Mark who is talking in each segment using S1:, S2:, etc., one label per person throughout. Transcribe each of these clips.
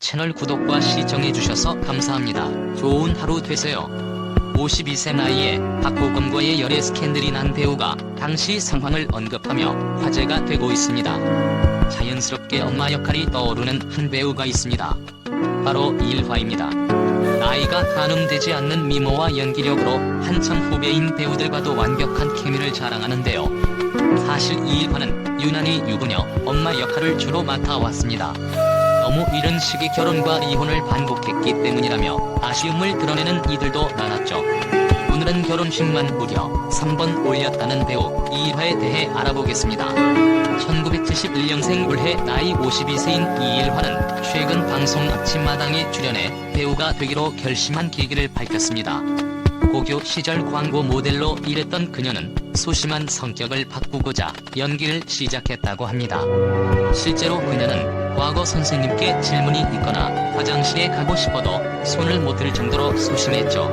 S1: 채널 구독과 시청해주셔서 감사합니다. 좋은 하루 되세요. 52세 나이에 박보검과의 열애 스캔들이 난 배우가 당시 상황을 언급하며 화제가 되고 있습니다. 자연스럽게 엄마 역할이 떠오르는 한 배우가 있습니다. 바로 이일화입니다. 나이가 가늠되지 않는 미모와 연기력으로 한참 후배인 배우들과도 완벽한 케미를 자랑하는데요. 사실 이일화는 유난히 유부녀 엄마 역할을 주로 맡아왔습니다. 너무 이른 시기 결혼과 이혼을 반복했기 때문이라며 아쉬움을 드러내는 이들도 많았죠. 오늘은 결혼식만 무려 3번 올렸다는 배우 이일화에 대해 알아보겠습니다. 1971년생 올해 나이 52세인 이일화는 최근 방송 아침마당에 출연해 배우가 되기로 결심한 계기를 밝혔습니다. 고교 시절 광고 모델로 일했던 그녀는 소심한 성격을 바꾸고자 연기를 시작했다고 합니다. 실제로 그녀는 과거 선생님께 질문이 있거나 화장실에 가고 싶어도 손을 못 들 정도로 소심했죠.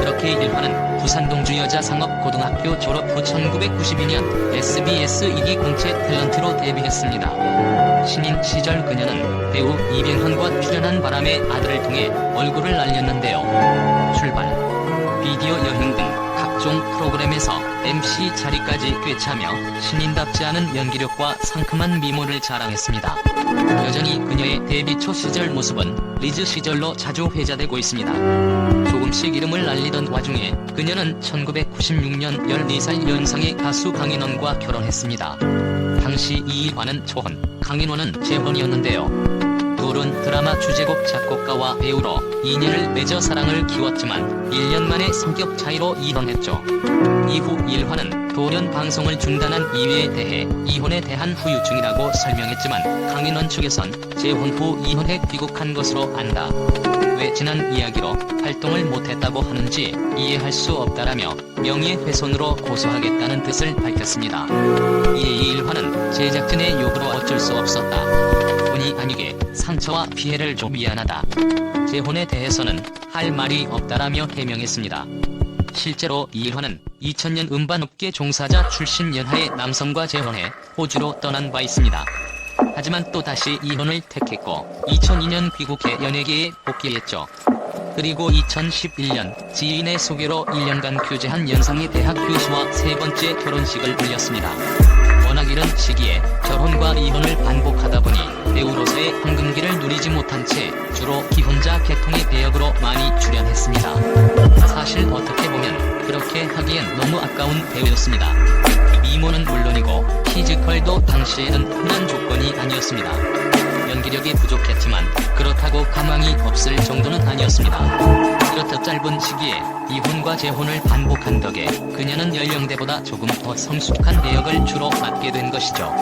S1: 그렇게 일화는 부산동주 여자상업고등학교 졸업 후 1992년 SBS 2기 공채 탤런트로 데뷔했습니다. 신인 시절 그녀는 배우 이병헌과 출연한 바람에 아들을 통해 얼굴을 알렸는데요. 출발, 비디오 여행 등 각종 프로그램에서 MC 자리까지 꿰차며 신인답지 않은 연기력과 상큼한 미모를 자랑했습니다. 여전히 그녀의 데뷔 초 시절 모습은 리즈 시절로 자주 회자되고 있습니다. 조금씩 이름을 알리던 와중에 그녀는 1996년 14살 연상의 가수 강인원과 결혼했습니다. 당시 이일화는 초혼, 강인원은 재혼이었는데요. 둘은 드라마 주제곡 작곡가와 배우로 인연을 맺어 사랑을 키웠지만 1년 만에 성격 차이로 이혼했죠. 이후 일화는 돌연 방송을 중단한 이유에 대해 이혼에 대한 후유증이라고 설명했지만 강인원 측에선 재혼 후 이혼해 귀국한 것으로 안다. 왜 지난 이야기로 활동을 못했다고 하는지 이해할 수 없다라며 명예훼손으로 고소하겠다는 뜻을 밝혔습니다. 이에 이일화는 제작진의 요구로 어쩔 수 없었다. 본의 아니게 상처와 피해를 줘 미안하다. 재혼에 대해서는 할 말이 없다라며 해명했습니다. 실제로 이일화는 2000년 음반업계 종사자 출신 연하의 남성과 재혼해 호주로 떠난 바 있습니다. 하지만 또다시 이혼을 택했고 2002년 귀국해 연예계에 복귀했죠. 그리고 2011년 지인의 소개로 1년간 교제한 연상의 대학 교수와 세 번째 결혼식을 올렸습니다. 워낙 이른 시기에 결혼과 이혼을 반복하다 보니 배우로서의 황금기를 누리지 못한 채 주로 기혼자 계통의 배역으로 많이 출연했습니다. 사실 어떻게 보면 그렇게 하기엔 너무 아까운 배우였습니다. 미모는 물론이고 피지컬도 당시에는 흔한 조건이 아니었습니다. 연기력이 부족했지만 그렇다고 가망이 없을 정도는 아니었습니다. 이렇듯 짧은 시기에 이혼과 재혼을 반복한 덕에 그녀는 연령대보다 조금 더 성숙한 배역을 주로 맡게 된 것이죠.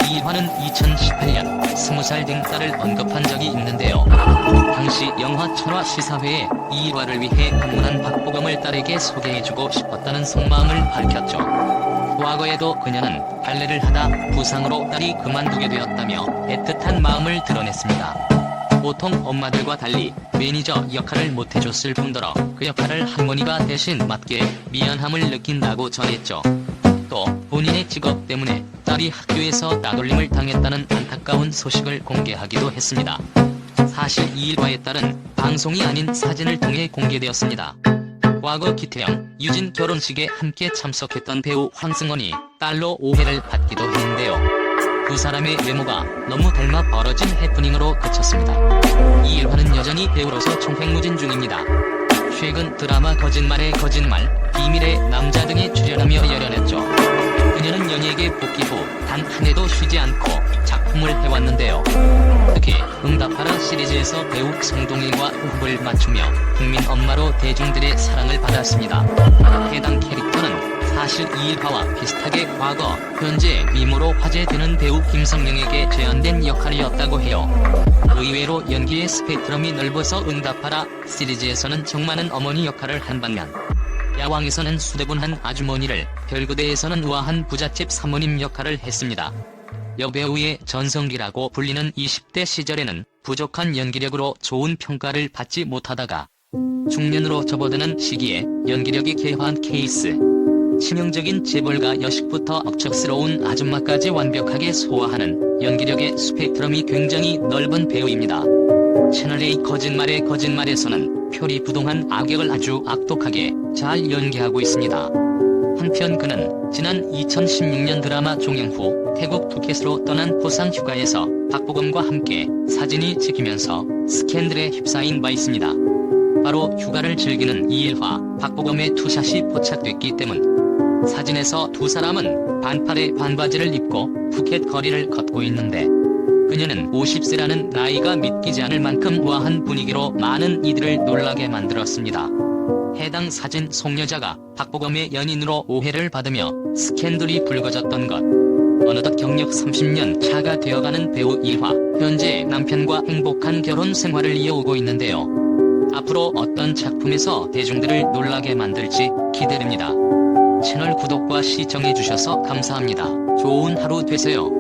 S1: 이일화는 2018년 20살 된 딸을 언급한 적이 있는데요. 당시 영화 천화 시사회에 이일화를 위해 방문한 박보검을 딸에게 소개해주고 싶었다는 속마음을 밝혔죠. 과거에도 그녀는 발레를 하다 부상으로 딸이 그만두게 되었다며 애틋한 마음을 드러냈습니다. 보통 엄마들과 달리 매니저 역할을 못해줬을 뿐더러 그 역할을 할머니가 대신 맡게 미안함을 느낀다고 전했죠. 또 본인의 직업 때문에 딸이 학교에서 따돌림을 당했다는 안타까운 소식을 공개하기도 했습니다. 사실 이일화의 딸은 방송이 아닌 사진을 통해 공개되었습니다. 과거 기태영, 유진 결혼식에 함께 참석했던 배우 황승원이 딸로 오해를 받기도 했는데요. 두 사람의 외모가 너무 닮아 벌어진 해프닝으로 그쳤습니다. 이일화는 여전히 배우로서 총행무진 중입니다. 최근 드라마 거짓말의 거짓말, 비밀의 남자 등에 출연하며 열연했죠. 그녀는 연예계 복귀 후 단 한 해도 쉬지 않고 작품을 해왔는데요. 특히 응답하라 시리즈에서 배우 성동일과 호흡을 맞추며 국민 엄마로 대중들의 사랑을 받았습니다. 해당 캐릭터는 사실 이일화와 비슷하게 과거, 현재 미모로 화제되는 배우 김성령에게 제안된 역할이었다고 해요. 의외로 연기의 스펙트럼이 넓어서 응답하라 시리즈에서는 정 많은 어머니 역할을 한 반면 야왕에서는 수대분한 아주머니를, 별그대에서는 우아한 부잣집 사모님 역할을 했습니다. 여배우의 전성기라고 불리는 20대 시절에는 부족한 연기력으로 좋은 평가를 받지 못하다가 중년으로 접어드는 시기에 연기력이 개화한 케이스. 치명적인 재벌가 여식부터 억척스러운 아줌마까지 완벽하게 소화하는 연기력의 스펙트럼이 굉장히 넓은 배우입니다. 채널A 거짓말의 거짓말에서는 표리부동한 악역을 아주 악독하게 잘 연기하고 있습니다. 한편 그는 지난 2016년 드라마 종영 후 태국 푸켓으로 떠난 포상 휴가에서 박보검과 함께 사진이 찍히면서 스캔들에 휩싸인 바 있습니다. 바로 휴가를 즐기는 이일화, 박보검의 투샷이 포착됐기 때문. 사진에서 두 사람은 반팔에 반바지를 입고 푸켓 거리를 걷고 있는데 그녀는 50세라는 나이가 믿기지 않을 만큼 우아한 분위기로 많은 이들을 놀라게 만들었습니다. 해당 사진 속여자가 박보검의 연인으로 오해를 받으며 스캔들이 불거졌던 것. 어느덧 경력 30년 차가 되어가는 배우 일화, 현재 남편과 행복한 결혼 생활을 이어오고 있는데요. 앞으로 어떤 작품에서 대중들을 놀라게 만들지 기대됩니다. 채널 구독과 시청해주셔서 감사합니다. 좋은 하루 되세요.